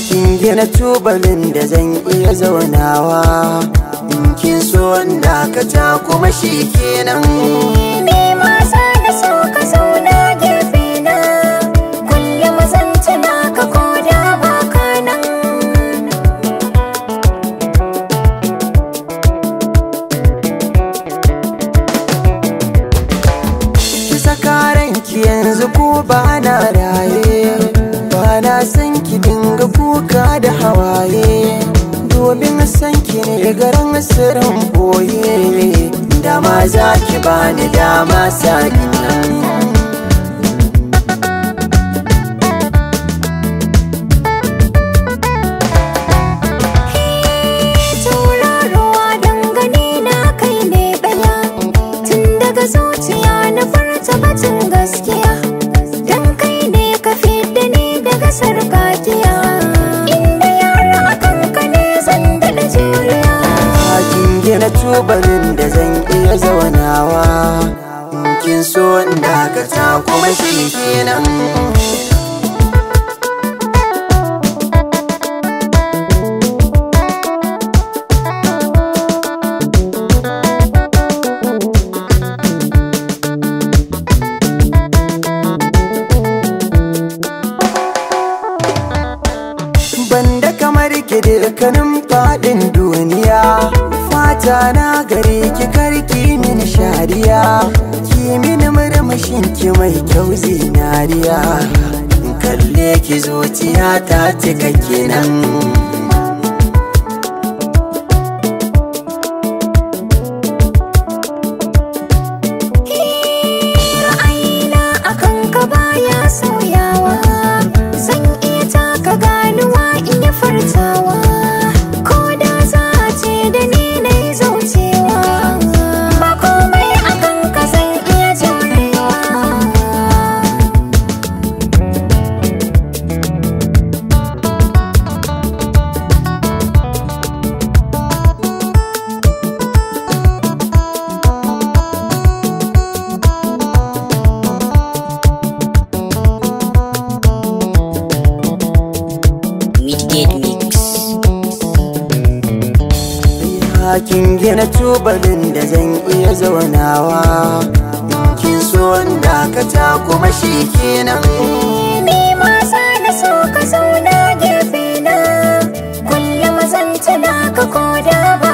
kin gina tubalin da zan iya zaunawa. In kin so wanda ka ta kuma shi kenan. Ni ma za na so ka zauna gefe na, kullum zan tuna ka koda baka nan. Ki saka ranki yanzu ko ba na raye, ba na san ki dinga kuka da hawaye. Domin san ki ne garin sirrin boye, dama za ki bani dama sa'in nan. Tauraruwa dangane na kai ne ɗaya, tun daga zuciya na furta batun gaskiya. Dan kai ne ka fidda ni daga sarƙaƙiya, inda yara akan ka ne zan daɗa juriya. Kin gina tubalin da zan iya zaunawa. In kin so wanda ka ta kuma shi kenan. Banda kamar ki dukkanin faɗin duniya, fata na gare ki karki mini shariya. Ki mini murmushin ki mai kyau zinariya, in kalle ki zuciya ta cika kenan. Ra'ayina akan ka baya sauyawa, zan iya taka ganuwa in yi furtawa. Ko da za a ce da ni na yi zaucewa, ba komai akan ka zan iya jurewa. Kin gina tubalin da zan iya zaunawa. In kin so wanda ka ta kuma shi kenan. Ni ma za na so ka zauna gefe na, kullum zan tuna ka koda ba